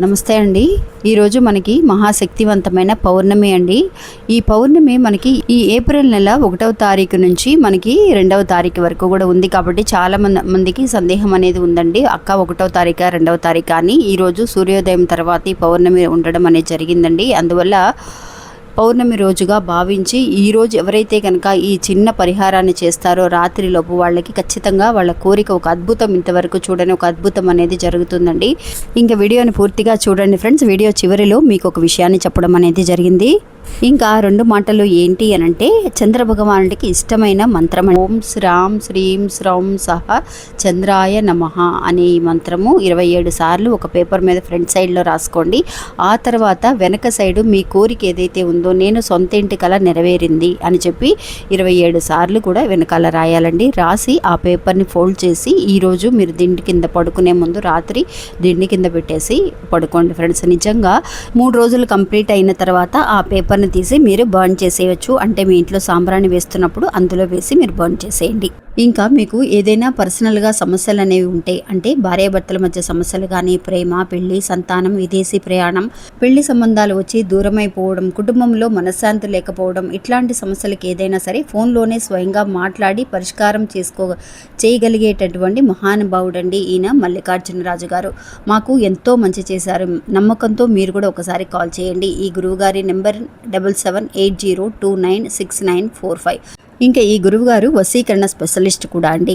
నమస్తే అండి. ఈరోజు మనకి మహాశక్తివంతమైన పౌర్ణమి అండి. ఈ పౌర్ణమి మనకి ఈ ఏప్రిల్ నెల 1వ తారీఖు నుంచి మనకి 2వ తారీఖు వరకు కూడా ఉంది. కాబట్టి చాలా మందికి సందేహం అనేది ఉందండి, అక్క 1వ తారీఖా 2వ తారీఖా అని. ఈరోజు సూర్యోదయం తర్వాత ఈ పౌర్ణమి ఉండడం అనేది జరిగిందండి. అందువల్ల పౌర్ణమి రోజుగా భావించి ఈరోజు ఎవరైతే కనుక ఈ చిన్న పరిహారాన్ని చేస్తారో రాత్రిలోపు వాళ్ళకి ఖచ్చితంగా వాళ్ళ కోరిక ఒక అద్భుతం, ఇంతవరకు చూడని ఒక అద్భుతం అనేది జరుగుతుందండి. ఇంకా వీడియోని పూర్తిగా చూడండి ఫ్రెండ్స్. వీడియో చివరిలో మీకు ఒక విషయాన్ని చెప్పడం అనేది జరిగింది. ఇంకా 2 మాటలు ఏంటి అనంటే, చంద్రభగవానుడికి ఇష్టమైన మంత్రం ఓం శ్రాం శ్రీం శ్రౌం సహ చంద్రాయ నమః అనే ఈ మంత్రము 27 సార్లు ఒక పేపర్ మీద ఫ్రంట్ సైడ్లో రాసుకోండి. ఆ తర్వాత వెనక సైడు మీ కోరిక ఏదైతే ఉందో, నేను సొంత ఇంటి కల నెరవేరింది అని చెప్పి 27 సార్లు కూడా వెనకాల రాయాలండి. రాసి ఆ పేపర్ని ఫోల్డ్ చేసి ఈరోజు మీరు దిండి కింద పడుకునే ముందు రాత్రి దిండి కింద పెట్టేసి పడుకోండి ఫ్రెండ్స్. నిజంగా 3 రోజులు కంప్లీట్ అయిన తర్వాత ఆ పేపర్ని తీసి మీరు బర్న్ చేసేయచ్చు. అంటే మీ ఇంట్లో సాంబ్రాణి వేస్తున్నప్పుడు అందులో వేసి మీరు బర్న్ చేసేయండి. ఇంకా మీకు ఏదైనా పర్సనల్గా సమస్యలు అనేవి ఉంటే, అంటే భార్యాభర్తల మధ్య సమస్యలు కానీ, ప్రేమ, పెళ్లి, సంతానం, విదేశీ ప్రయాణం, పెళ్లి సంబంధాలు వచ్చి దూరమైపోవడం, కుటుంబంలో మనశ్శాంతి లేకపోవడం, ఇట్లాంటి సమస్యలకి ఏదైనా సరే ఫోన్లోనే స్వయంగా మాట్లాడి పరిష్కారం చేయగలిగేటటువంటి మహానుభావుడండి ఈయన మల్లికార్జునరాజు గారు. మాకు ఎంతో మంచి చేశారు. నమ్మకంతో మీరు కూడా ఒకసారి కాల్ చేయండి. ఈ గురువుగారి నెంబర్ 7780296945. ఇంకా ఈ గురువుగారు వశీకరణ స్పెషలిస్ట్ కూడా అండి.